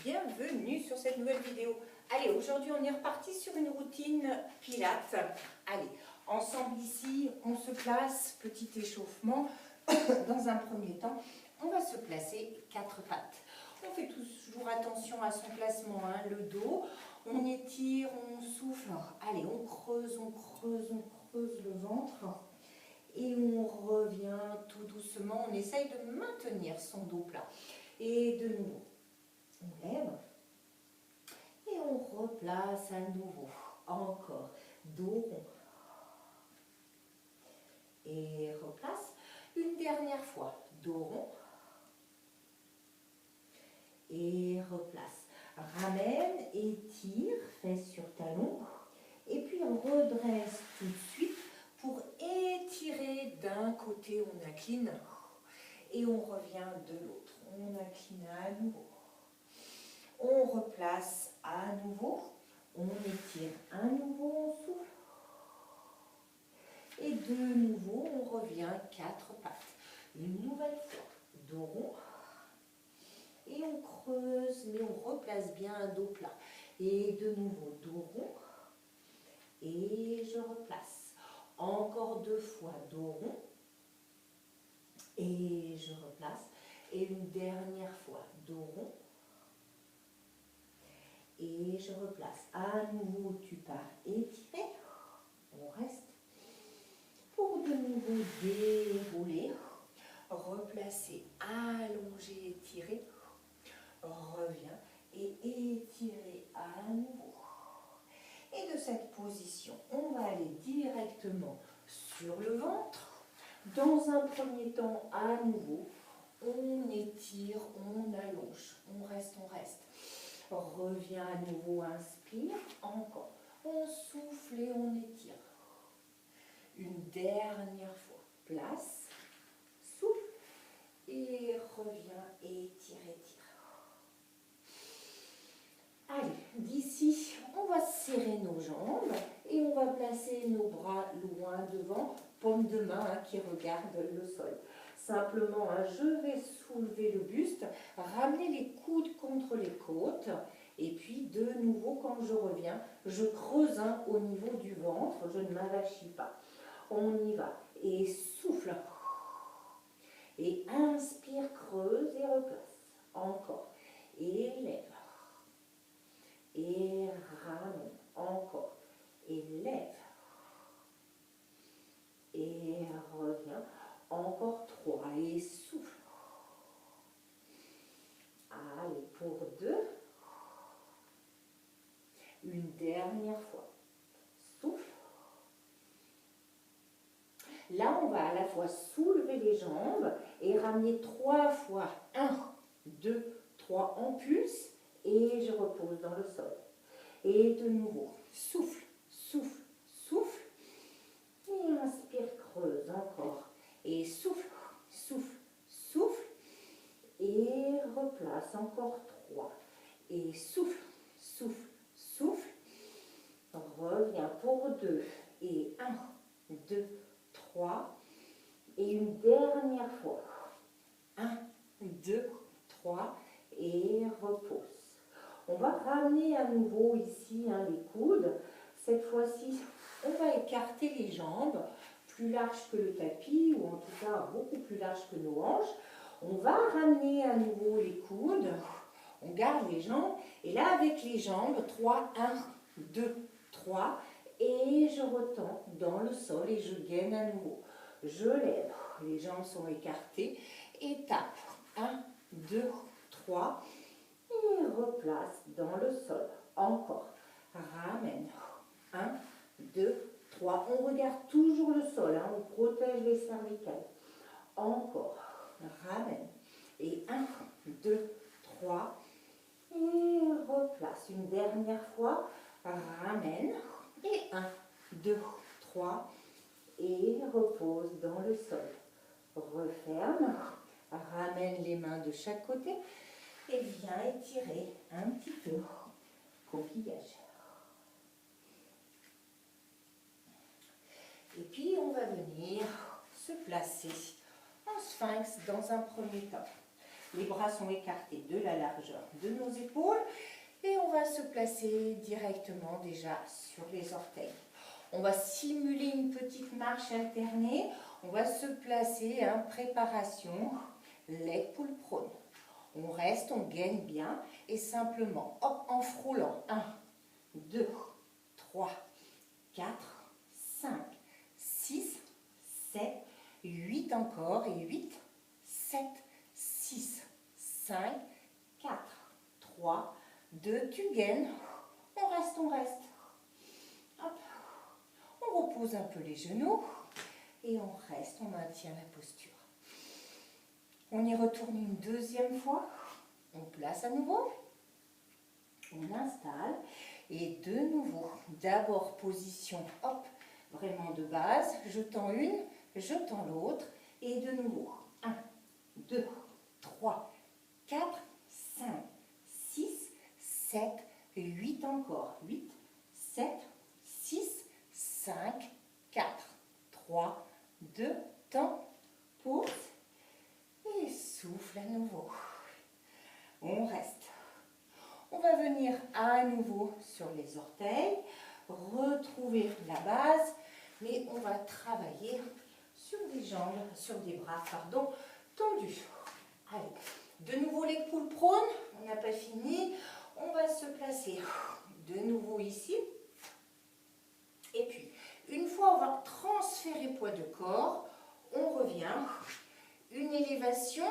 bienvenue sur cette nouvelle vidéo. Allez, aujourd'hui on est reparti sur une routine pilates. Allez, ensemble ici, on se place, petit échauffement. Dans un premier temps, on va se placer quatre pattes. On fait toujours attention à son placement, hein, le dos. On étire, on souffle. Allez, on creuse le ventre. Et on revient tout doucement. On essaye de maintenir son dos plat. Et de nouveau, on lève. Et on replace à nouveau. Encore. Dos rond. Et replace. Une dernière fois. Dos rond. Et replace. Ramène, étire, fesses sur talon. Et puis on redresse tout de suite pour étirer d'un côté, on incline. Et on revient de l'autre. On incline à nouveau. On replace à nouveau. On étire à nouveau, on souffle. Et de nouveau, on revient quatre pattes. Une nouvelle fois. Dos rond. Et on creuse, mais on replace bien un dos plat. Et de nouveau, dos rond. Et je replace. Encore deux fois, dos rond. Et je replace. Et une dernière fois, dos rond. Et je replace. À nouveau, tu pars étirer. On reste. Pour de nouveau dérouler. Replacer, allonger, étirer. Reviens et étirer à nouveau. Et de cette position, on va aller directement sur le ventre. Dans un premier temps, à nouveau, on étire, on allonge, on reste. Reviens à nouveau, inspire, encore. On souffle et on étire. Une dernière fois, place, souffle et reviens, étire. Allez, d'ici, on va serrer nos jambes et on va placer nos bras loin devant, paume de main qui regarde le sol. Simplement, je vais soulever le buste, ramener les coudes contre les côtes et puis de nouveau, quand je reviens, je creuse au niveau du ventre, je ne m'avachis pas. On y va et souffle. Et inspire, creuse et replace. Encore. Et lève. Et ramène, encore, et lève, et reviens, encore trois, et souffle. Allez, pour deux, une dernière fois, souffle. Là, on va à la fois soulever les jambes et ramener trois fois, 1, 2, 3, en pulse. Et je repose dans le sol. Et de nouveau, souffle. Et inspire, creuse encore. Et souffle. Et replace encore 3. Et souffle. Reviens pour 2. Et 1, 2, 3. Et une dernière fois. 1, 2, 3. Et repose. On va ramener à nouveau ici les coudes. Cette fois-ci, on va écarter les jambes plus larges que le tapis, ou en tout cas beaucoup plus larges que nos hanches. On va ramener à nouveau les coudes. On garde les jambes. Et là, avec les jambes, 3, 1, 2, 3. Et je retends dans le sol et je gaine à nouveau. Je lève. Les jambes sont écartées. Et tape. 1, 2, 3. Et replace dans le sol. Encore. Ramène. 1, 2, 3. On regarde toujours le sol. On protège les cervicales. Encore. Ramène. Et 1, 2, 3. Et replace. Une dernière fois. Ramène. Et 1, 2, 3. Et repose dans le sol. Referme. Ramène les mains de chaque côté. Et viens étirer un petit peu. Coquillage. Et puis on va venir se placer en sphinx dans un premier temps. Les bras sont écartés de la largeur de nos épaules et on va se placer directement déjà sur les orteils. On va simuler une petite marche alternée. On va se placer en préparation, leg pull prone. On reste, on gaine bien et simplement, hop, en frôlant. 1, 2, 3, 4, 5, 6, 7, 8 encore et 8, 7, 6, 5, 4, 3, 2, tu gaines. On reste, on reste. Hop. On repose un peu les genoux et on reste, on maintient la posture. On y retourne une deuxième fois. On place à nouveau. On installe et de nouveau, d'abord position, hop, vraiment de base. Je tends une, je tends l'autre et de nouveau. 1, 2, 3, 4, 5, 6, 7, 8 encore. 8, 7, 6, 5, 4, 3, 2, temps, pause et souffle à nouveau. On reste. On va venir à nouveau sur les orteils, retrouver la base, mais on va travailler sur des jambes, sur des bras, pardon, tendus. Allez, de nouveau les pull prone, on n'a pas fini. On va se placer de nouveau ici. Et puis, une fois on va transférer poids de corps, on revient. Une élévation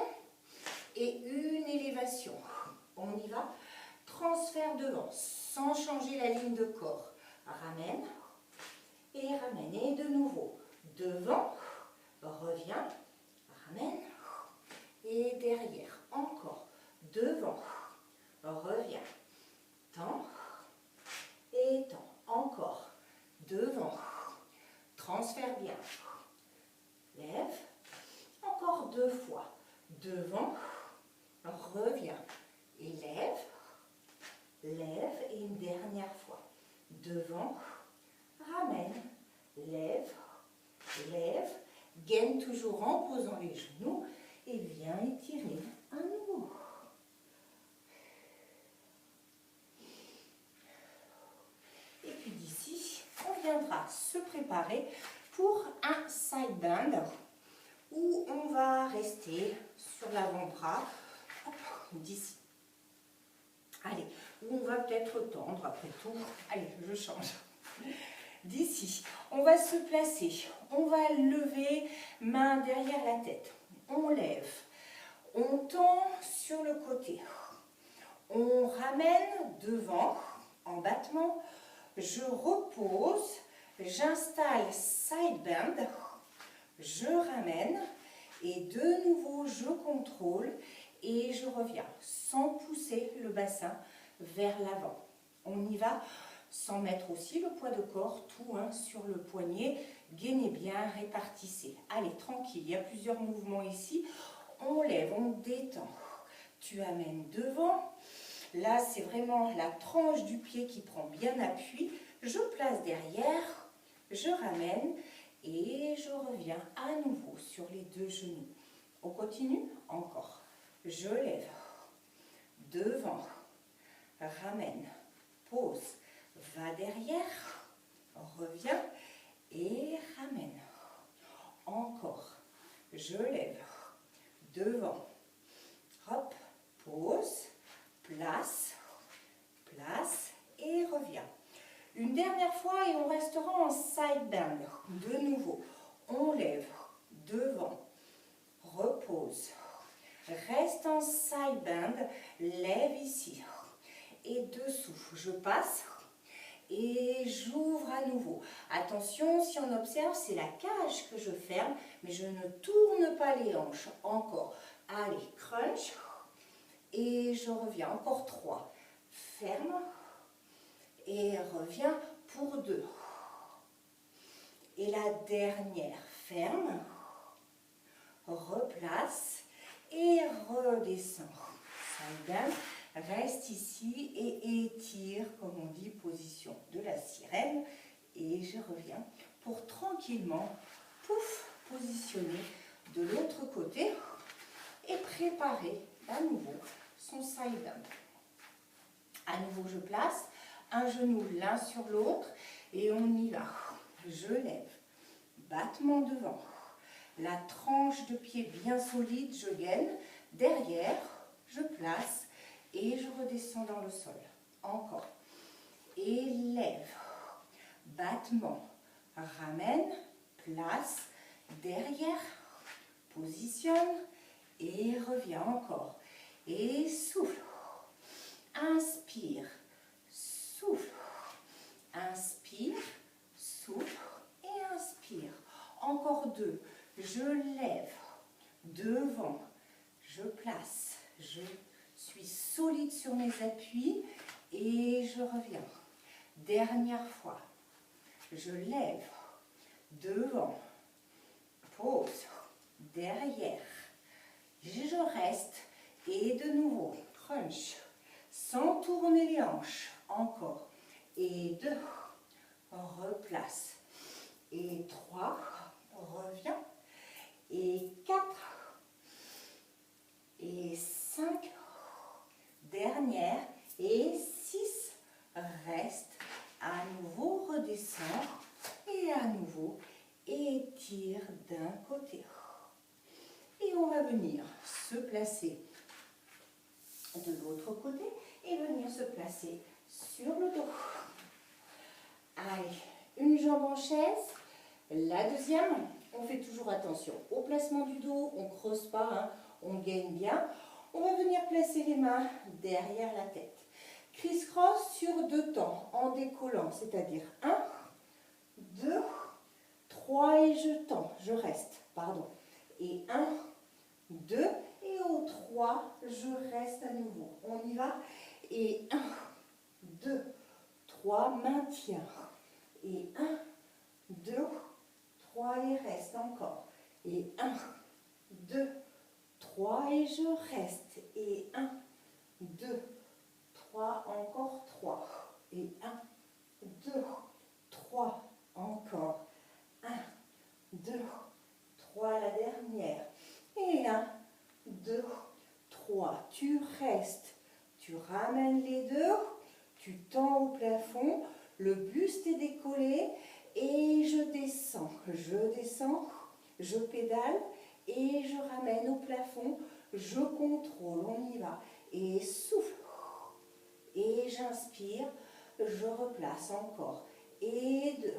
et une élévation. On y va. Transfert devant, sans changer la ligne de corps. Ramène et ramène. Et de nouveau, devant, reviens, ramène. Et derrière, encore, devant, reviens, tends et tends. Encore, devant, transfère bien. Lève, encore 2 fois. Devant, reviens et lève. Lève et une dernière fois. Devant, ramène, lève, lève, gaine toujours en posant les genoux et viens étirer à nouveau. Et puis d'ici, on viendra se préparer pour un side bend où on va rester sur l'avant-bras d'ici. Allez, où on va peut-être tendre après tout. Allez, je change. D'ici, on va se placer. On va lever main derrière la tête. On lève. On tend sur le côté. On ramène devant en battement. Je repose. J'installe side bend. Je ramène. Et de nouveau, je contrôle. Et je reviens sans pousser le bassin vers l'avant. On y va sans mettre aussi le poids de corps tout sur le poignet. Gainez bien, répartissez. Allez, tranquille, il y a plusieurs mouvements ici. On lève, on détend. Tu amènes devant. Là, c'est vraiment la tranche du pied qui prend bien appui. Je place derrière, je ramène et je reviens à nouveau sur les 2 genoux. On continue encore. Je lève, devant, ramène, pose, va derrière, reviens et ramène. Encore, je lève, devant, hop, pose, place, place et reviens. Une dernière fois et on restera en side bend. De nouveau, on lève, devant, repose. Reste en side bend, lève ici et dessous. Je passe et j'ouvre à nouveau. Attention, si on observe, c'est la cage que je ferme, mais je ne tourne pas les hanches. Encore. Allez, crunch et je reviens. Encore 3. Ferme et reviens pour 2. Et la dernière, ferme, replace. Et redescends. Side bend, reste ici et étire, comme on dit, position de la sirène. Et je reviens pour tranquillement, pouf, positionner de l'autre côté. Et préparer à nouveau son side up. À nouveau, je place un genou l'un sur l'autre et on y va. Je lève, battement devant, la tranche de pied bien solide, je gaine. Derrière, je place et je redescends dans le sol. Encore. Et lève, battement, ramène, place, derrière, positionne et reviens encore. Et souffle. Inspire, souffle, inspire, souffle et inspire. Encore 2. Je lève, devant, je place, je suis solide sur mes appuis et je reviens. Dernière fois, je lève, devant, pause, derrière, je reste et de nouveau, crunch. Sans tourner les hanches, encore, et 2, replace, et 3, reviens, et 4, et 5, dernière, et 6, reste, à nouveau redescend, et à nouveau, étire d'un côté. Et on va venir se placer de l'autre côté et venir se placer sur le dos. Allez, une jambe en chaise, la deuxième, on fait toujours attention au placement du dos, on ne creuse pas, hein, on gaine bien. On va venir placer les mains derrière la tête. Criss-cross sur 2 temps, en décollant, c'est-à-dire 1, 2, 3 et je tends, je reste, pardon. Et 1, 2, et au 3, je reste à nouveau. On y va. Et 1, 2, 3, maintien. Et 1, 2, 3 et reste encore. Et 1, 2, 3 et je reste. Et 1, 2, 3, encore 3. Et 1, 2, 3, encore. 1, 2, 3, la dernière. Et 1, 2, 3. Tu restes. Tu ramènes les deux. Tu tends au plafond. Le buste est décollé. Et je descends. Je pédale. Et je ramène au plafond. Je contrôle. On y va. Et souffle. Et j'inspire. Je replace encore. Et 2.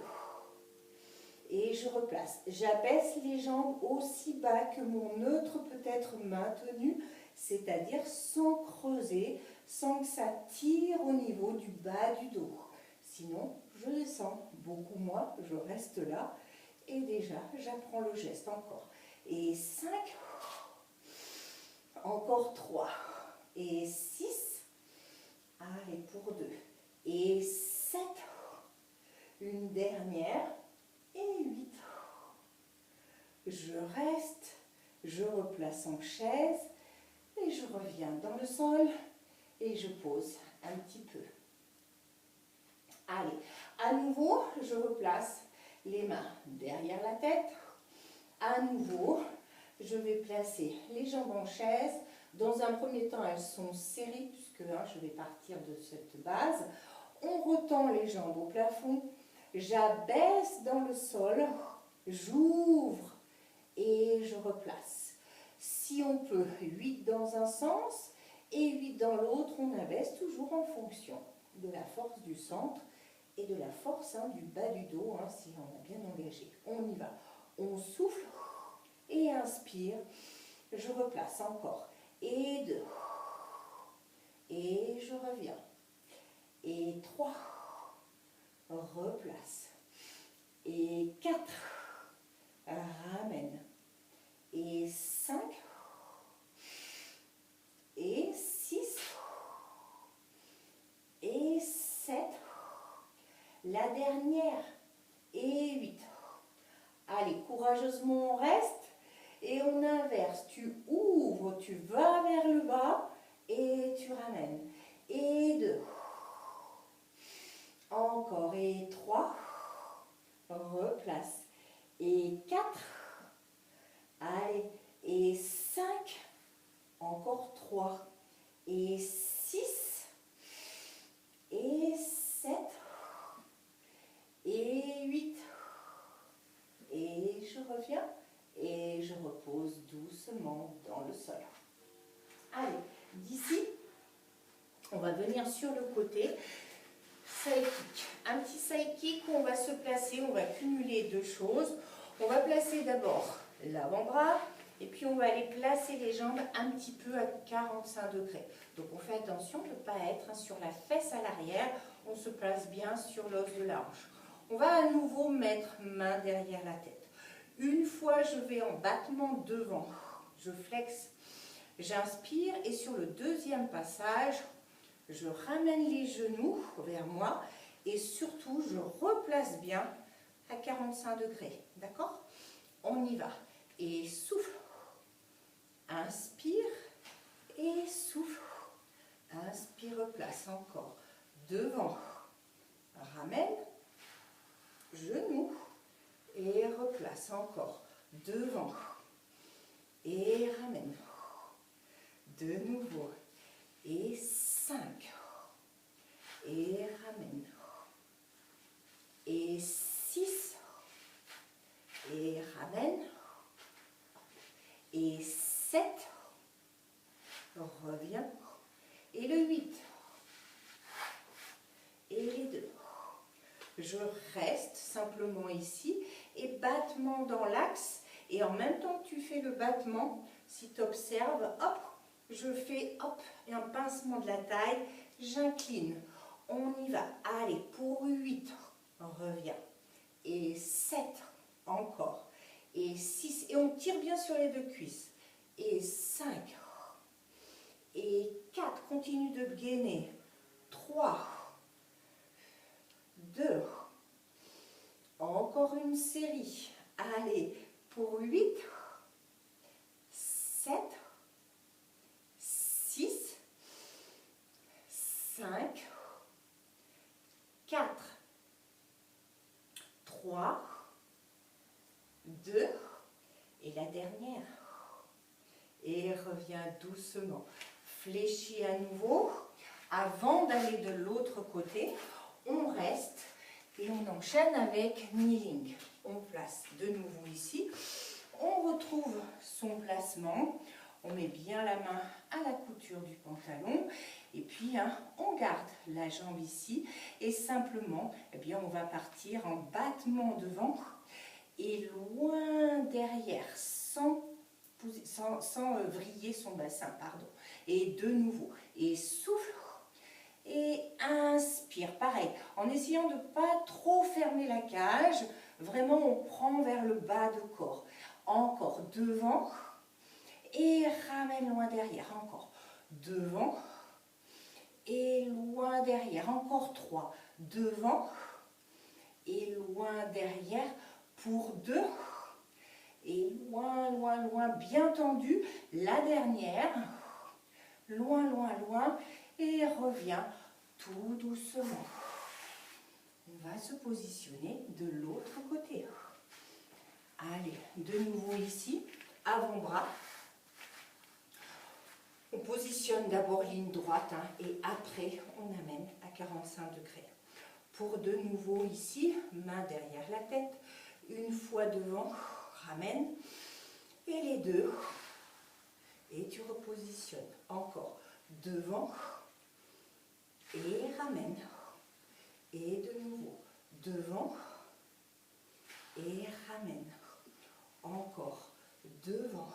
Et je replace. J'abaisse les jambes aussi bas que mon neutre peut être maintenu, c'est-à-dire sans creuser, sans que ça tire au niveau du bas du dos. Sinon, je descends beaucoup moins, je reste là. Et déjà, j'apprends le geste encore. Et 5, encore 3. Et 6, allez pour 2. Et 7, une dernière. Et 8. Je reste, je replace en chaise et je reviens dans le sol et je pose un petit peu. Allez, à nouveau, je replace les mains derrière la tête. À nouveau, je vais placer les jambes en chaise. Dans un premier temps, elles sont serrées puisque je vais partir de cette base. On retend les jambes au plafond. J'abaisse dans le sol, j'ouvre et je replace. Si on peut, 8 dans un sens et 8 dans l'autre, on abaisse toujours en fonction de la force du centre et de la force du bas du dos, si on a bien engagé. On y va. On souffle et inspire. Je replace encore. Et 2. Et je reviens. Et 3. Replace. Et 4, ramène. Et 5, et 6, et 7, la dernière, et 8. Allez, courageusement on reste, et on inverse. Tu ouvres, tu vas vers le bas, et tu ramènes. Et 2. Encore, et 3, replace. Et 4, allez, et 5, encore 3 et 6 et 7 et 8 et je reviens et je repose doucement dans le sol. Allez, d'ici, on va venir sur le côté. Side kick. Un petit side kick où on va se placer, on va cumuler deux choses. On va placer d'abord l'avant-bras et puis on va aller placer les jambes un petit peu à 45 degrés. Donc on fait attention de ne pas être sur la fesse à l'arrière, on se place bien sur l'os de la hanche. On va à nouveau mettre main derrière la tête. Une fois je vais en battement devant, je flexe, j'inspire et sur le deuxième passage, je ramène les genoux vers moi et surtout je replace bien à 45 degrés. D'accord? On y va. Et souffle. Inspire et souffle. Inspire, replace encore. Devant. Ramène. Genou. Et replace encore. Devant. Et ramène. De nouveau. Et 5. Et ramène. Et 6. Et ramène. Et 7. Reviens. Et le 8. Et les 2. Je reste simplement ici et battement dans l'axe. Et en même temps que tu fais le battement, si tu observes, hop, je fais hop, et un pincement de la taille, j'incline. On y va. Allez, pour 8, reviens. Et 7, encore. Et 6, et on tire bien sur les deux cuisses. Et 5. Et 4, continue de gainer. 3. 2. Encore une série. Allez, pour 8, 7, 6, 5, 4, 3, 2, et la dernière. Et reviens doucement. Fléchis à nouveau. Avant d'aller de l'autre côté, on reste et on enchaîne avec kneeling. On place de nouveau ici. On retrouve son placement. On met bien la main à la couture du pantalon. Et puis, on garde la jambe ici. Et simplement, eh bien, on va partir en battement devant et loin derrière, sans vriller son bassin, pardon. Et de nouveau, et souffle, et inspire, pareil, en essayant de ne pas trop fermer la cage, vraiment on prend vers le bas de corps. Encore devant, et ramène loin derrière, encore devant, et loin derrière, encore 3, devant, et loin derrière, pour 2, et loin, loin, loin, bien tendu, la dernière, loin, loin, loin, et reviens tout doucement. On va se positionner de l'autre côté. Allez, de nouveau ici, avant-bras. On positionne d'abord ligne droite et après on amène à 45 degrés. Pour de nouveau ici, main derrière la tête, une fois devant, ramène, et les deux, et tu repositionnes encore devant, et ramène, et de nouveau devant, et ramène, encore devant,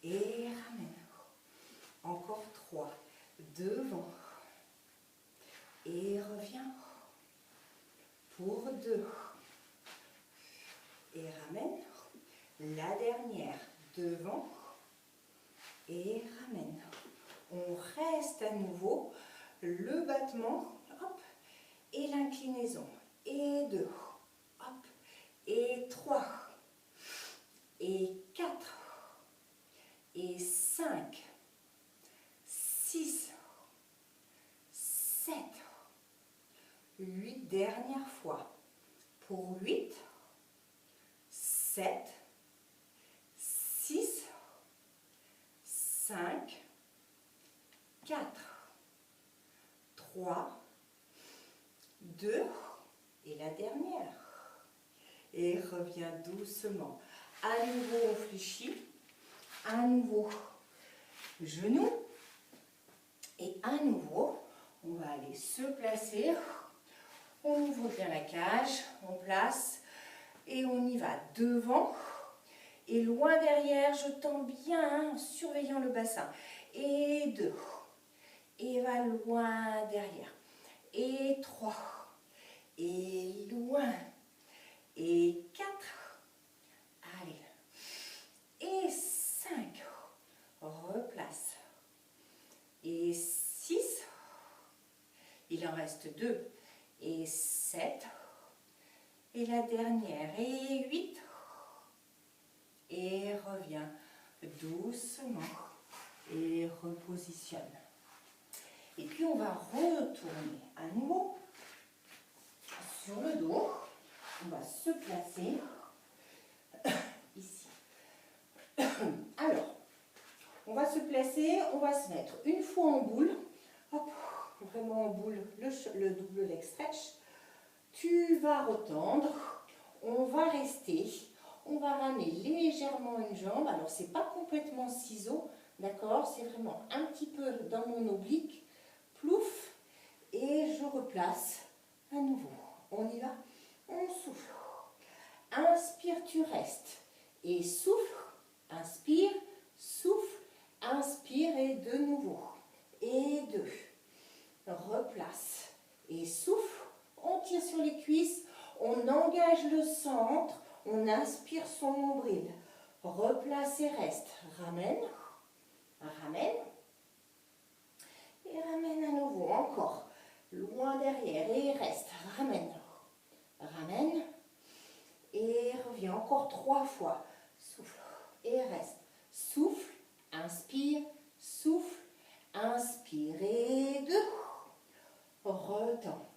et ramène, encore 3, devant, et reviens, pour 2, et ramène, la dernière, devant, et ramène. On reste à nouveau, le battement, hop, et l'inclinaison, et 2, hop, et 3, et 4, et 5, 6, 7, 8, dernière fois. Pour 8, 7, 6, 5, 4, 3, 2, et la dernière. Et reviens doucement. À nouveau, on fléchit. À nouveau, genou. Et à nouveau, on va aller se placer. On ouvre bien la cage, on place et on y va devant. Et loin derrière, je tends bien en surveillant le bassin. Et 2. Et va loin derrière. Et 3. Et loin. Et 4. Allez. Et 5. Replace. Et 6. Il en reste 2. Et 7. Et la dernière. Et 8. Et reviens doucement. Et repositionne. Et puis on va retourner à nouveau sur le dos. On va se placer ici. Alors, on va se placer, on va se mettre une fois en boule. Hop, vraiment en boule, le double leg stretch. Tu vas retendre. On va rester. On va ramener légèrement une jambe. Alors, c'est pas complètement ciseau, d'accord? C'est vraiment un petit peu dans mon oblique. Plouf. Et je replace à nouveau. On y va. On souffle. Inspire, tu restes. Et souffle. Inspire, souffle. Inspire et de nouveau. Et 2. Replace. Et souffle. On tire sur les cuisses. On engage le centre. On inspire son nombril. Replace et reste. Ramène. Ramène. Et ramène à nouveau. Encore. Loin derrière. Et reste. Ramène. Ramène. Et reviens encore 3 fois. Souffle. Et reste. Souffle. Inspire. Souffle. Inspire. Et 2. Retends.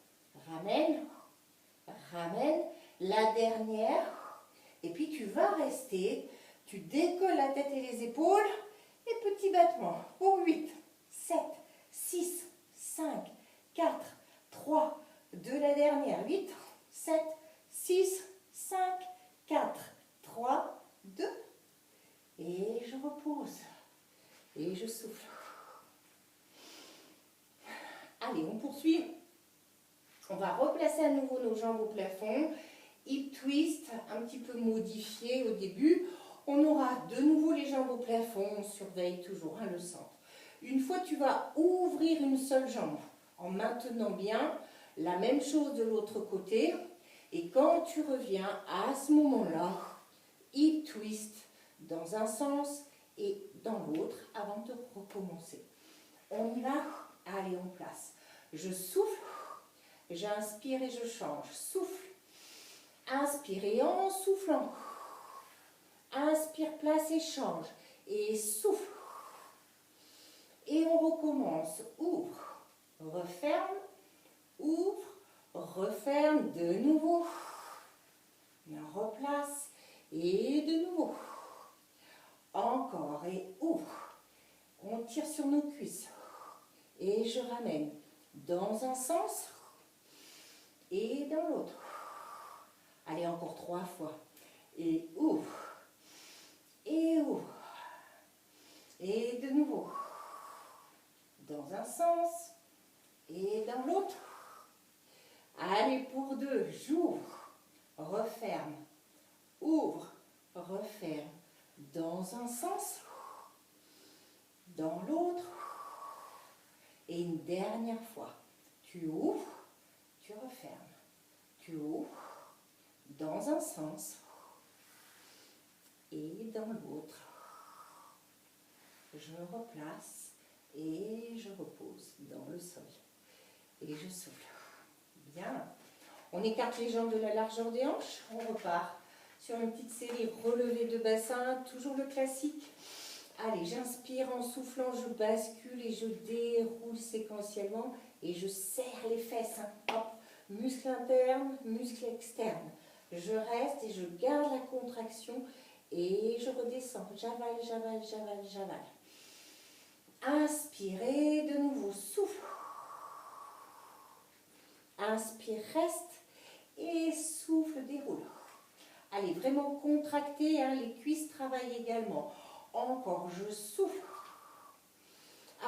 Ramène. Ramène. La dernière. Et puis tu vas rester. Tu décolles la tête et les épaules. Et petit battement. Pour 8, 7, 6, 5, 4, 3, 2 la dernière. 8, 7, 6, 5, 4, 3, 2. Et je repose. Et je souffle. Allez, on poursuit. On va replacer à nouveau nos jambes au plafond. Hip twist, un petit peu modifié au début. On aura de nouveau les jambes au plafond. On surveille toujours le centre. Une fois, tu vas ouvrir une seule jambe en maintenant bien. La même chose de l'autre côté. Et quand tu reviens à ce moment-là, hip twist dans un sens et dans l'autre avant de recommencer. On y va. Allez, on place. Je souffle. J'inspire et je change. Souffle. Inspire et en soufflant. Inspire, place et change. Et souffle. Et on recommence. Ouvre. Referme. Ouvre. Referme de nouveau. On replace. Et de nouveau. Encore et ouvre. On tire sur nos cuisses. Et je ramène dans un sens et dans l'autre. Allez, encore 3 fois. Et ouvre. Et ouvre. Et de nouveau. Dans un sens et dans l'autre. Allez, pour 2, j'ouvre. Referme. Ouvre. Referme. Dans un sens. Dans l'autre. Et une dernière fois. Tu ouvres. Tu refermes. Tu ouvres. Dans un sens et dans l'autre. Je replace et je repose dans le sol. Et je souffle. Bien. On écarte les jambes de la largeur des hanches. On repart sur une petite série relevée de bassin. Toujours le classique. Allez, j'inspire en soufflant, je bascule et je déroule séquentiellement. Et je serre les fesses. Hop. Muscle interne, muscle externe. Je reste et je garde la contraction et je redescends. J'avale, j'avale, j'avale, j'avale. Expirez de nouveau, souffle. Inspire, reste et souffle, déroule. Allez, vraiment contractez, hein, les cuisses travaillent également. Encore, je souffle.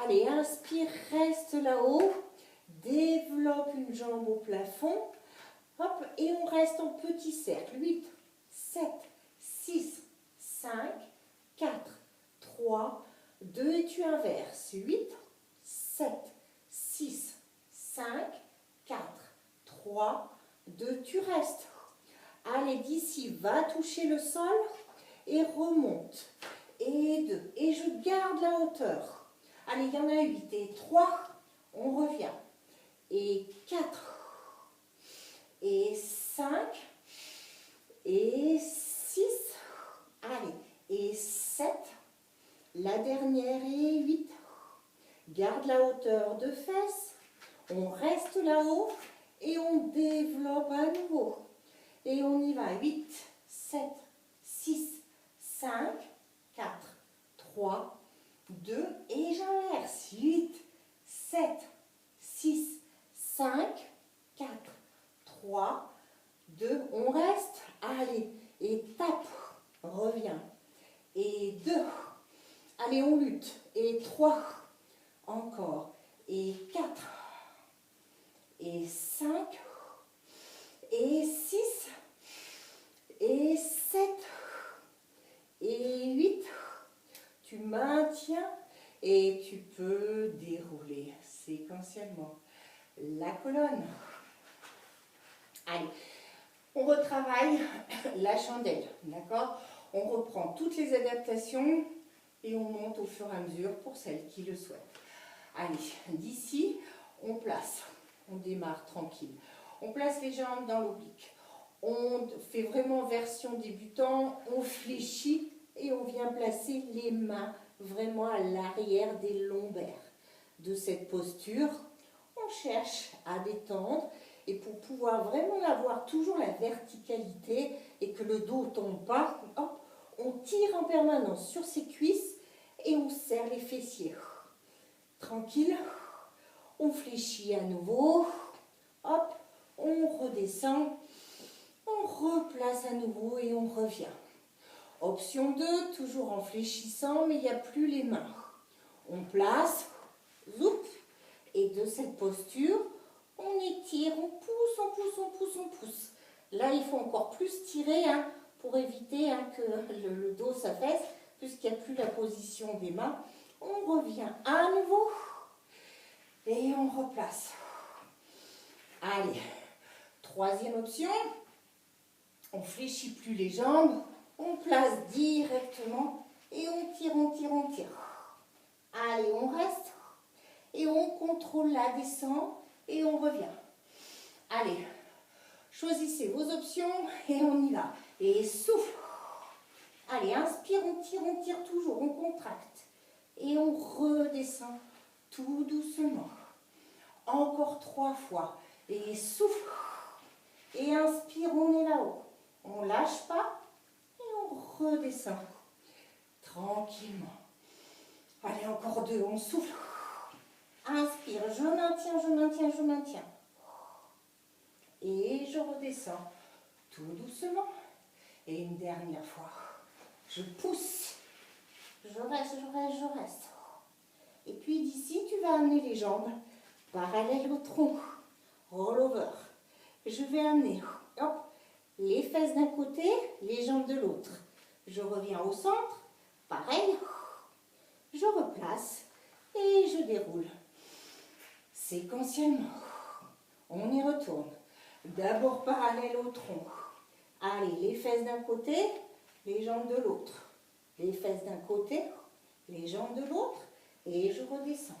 Allez, inspire, reste là-haut. Développe une jambe au plafond. Hop, et on reste en petit cercle. 8, 7, 6, 5, 4, 3, 2 et tu inverses. 8, 7, 6, 5, 4, 3, 2, tu restes. Allez, d'ici, va toucher le sol et remonte. Et 2. Et je garde la hauteur. Allez, il y en a 8. Et 3, on revient. Et 4. Et 5. Et 6. Allez, et 7. La dernière et 8. Garde la hauteur de fesses. On reste là-haut et on développe à nouveau. Et on y va. 8, 7, 6, 5, 4, 3, 2. Et j'inverse. 8, 7, 6, 5, 4, 3, 2. On reste. Allez. Et tape. Reviens. Et 2. Allez, on lutte. Et 3. Encore. Et 4. Et 5. Et 6. Et 7. Et 8. Tu maintiens et tu peux dérouler séquentiellement la colonne. Allez, on retravaille la chandelle, d'accord? On reprend toutes les adaptations et on monte au fur et à mesure pour celles qui le souhaitent. Allez, d'ici, on place, on démarre tranquille. On place les jambes dans l'oblique. On fait vraiment version débutant, on fléchit et on vient placer les mains vraiment à l'arrière des lombaires. De cette posture, on cherche à détendre et pour pouvoir vraiment avoir toujours la verticalité et que le dos ne tombe pas, hop, on tire en permanence sur ses cuisses et on serre les fessiers. Tranquille, on fléchit à nouveau, hop, on redescend, on replace à nouveau et on revient. Option 2, toujours en fléchissant, mais il n'y a plus les mains. On place, zoup, et de cette posture, on étire, on pousse, on pousse, on pousse, on pousse. Là, il faut encore plus tirer hein, pour éviter hein, que le dos s'affaisse, puisqu'il n'y a plus la position des mains. On revient à nouveau et on replace. Allez, troisième option, on fléchit plus les jambes, on place directement et on tire, on tire, on tire. Allez, on reste et on contrôle la descente et on revient. Allez, choisissez vos options et on y va. Et souffle. Allez, inspire, on tire toujours, on contracte. Et on redescend tout doucement. Encore 3 fois. Et souffle. Et inspire, on est là-haut. On ne lâche pas et on redescend. Tranquillement. Allez, encore 2, on souffle. Inspire, je maintiens, je maintiens, je maintiens. Et je redescends tout doucement. Et une dernière fois. Je pousse. Je reste, je reste, je reste. Et puis d'ici, tu vas amener les jambes parallèles au tronc. Roll over. Je vais amener hop, les fesses d'un côté, les jambes de l'autre. Je reviens au centre. Pareil. Je replace et je déroule. Séquentiellement. On y retourne. D'abord parallèle au tronc. Allez, les fesses d'un côté, les jambes de l'autre. Les fesses d'un côté, les jambes de l'autre. Et je redescends.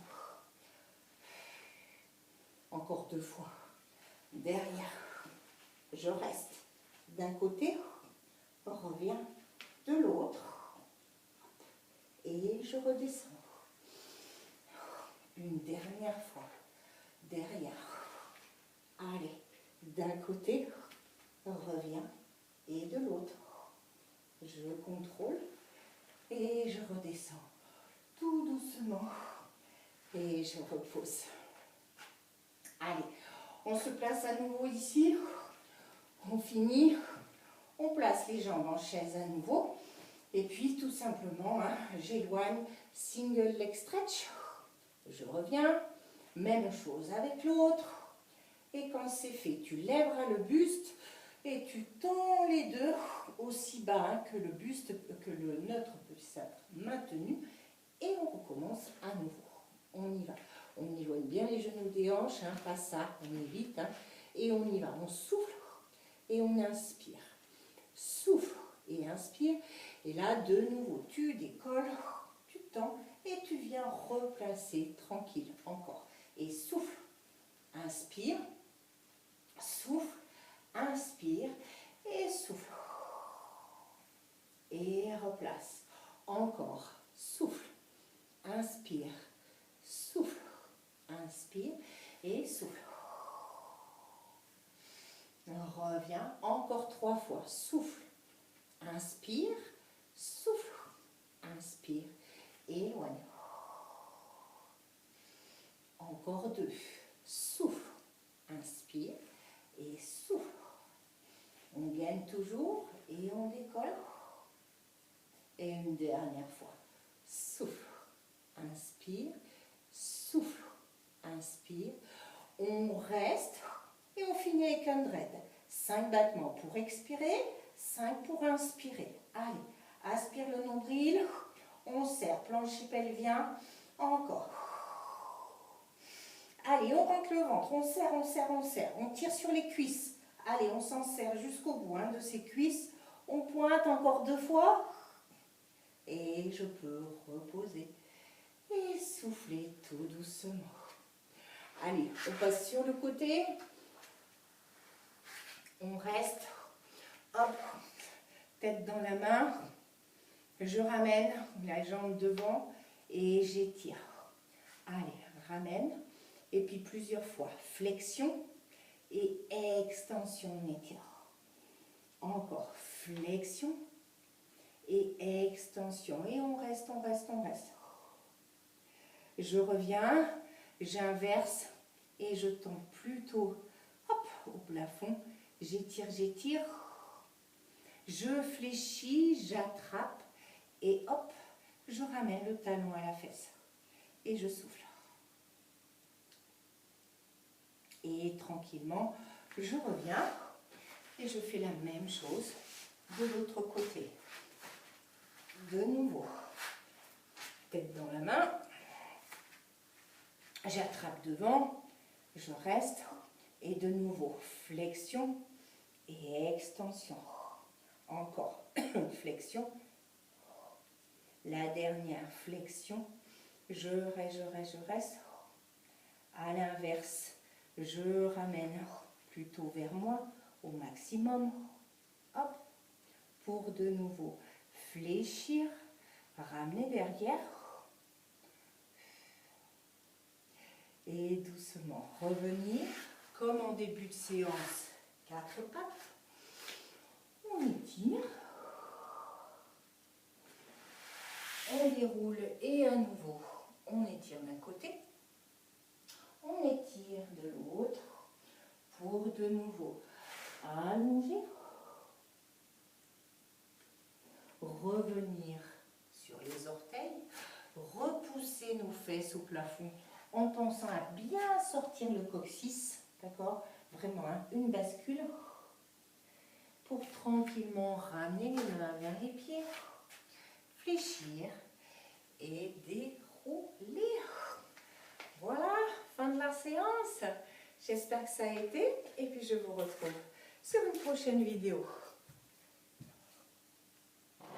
Encore 2 fois. Derrière. Je reste. D'un côté, reviens de l'autre. Et je redescends. Une dernière fois. Derrière. Allez. D'un côté, reviens. Et de l'autre. Je contrôle. Et je redescends. Tout doucement. Et je repose. Allez, on se place à nouveau ici. On finit. On place les jambes en chaise à nouveau. Et puis tout simplement, hein, j'éloigne single leg stretch. Je reviens. Même chose avec l'autre. Et quand c'est fait, tu lèveras le buste et tu tends les deux aussi bas hein, que le buste, que le neutre puisse être maintenu. Et on recommence à nouveau. On y va. On éloigne bien les genoux des hanches, hein, pas ça, on évite. Hein, et on y va. On souffle et on inspire. Souffle et inspire. Et là, de nouveau, tu décolles, tu tends et tu viens replacer tranquille encore. Et souffle, inspire, souffle, inspire et souffle. Et replace. Encore, souffle, inspire, souffle, inspire et souffle. Reviens encore 3 fois. Souffle, inspire, souffle, inspire, éloigne. Encore 2. Souffle, inspire et souffle. On gagne toujours et on décolle. Et une dernière fois. Souffle, inspire, souffle, inspire. On reste et on finit avec un dread. 5 battements pour expirer, 5 pour inspirer. Allez, aspire le nombril. On serre, plancher pelvien. Encore. Allez, on rentre le ventre. On serre, on serre, on serre. On tire sur les cuisses. Allez, on s'en serre jusqu'au bout hein, de ces cuisses. On pointe encore 2 fois. Et je peux reposer et souffler tout doucement. Allez, on passe sur le côté. On reste. Hop, tête dans la main. Je ramène la jambe devant et j'étire. Allez, ramène. Et puis plusieurs fois. Flexion et extension, on étire. Encore flexion et extension. Et on reste, on reste, on reste. Je reviens, j'inverse et je tombe plutôt hop, au plafond. J'étire, j'étire. Je fléchis, j'attrape et hop, je ramène le talon à la fesse. Et je souffle. Et tranquillement, je reviens et je fais la même chose de l'autre côté. De nouveau, tête dans la main, j'attrape devant, je reste et de nouveau, flexion et extension. Encore, flexion, la dernière flexion, je reste, à l'inverse, je ramène plutôt vers moi au maximum, hop, pour de nouveau fléchir, ramener derrière et doucement revenir comme en début de séance, 4 pattes, on étire, on déroule et à nouveau on étire d'un côté, on étire de l'autre pour de nouveau allonger, revenir sur les orteils, repousser nos fesses au plafond en pensant à bien sortir le coccyx, d'accord? Vraiment, hein, une bascule pour tranquillement ramener les mains vers les pieds, fléchir et dérouler. Voilà, fin de la séance. J'espère que ça a été et puis je vous retrouve sur une prochaine vidéo.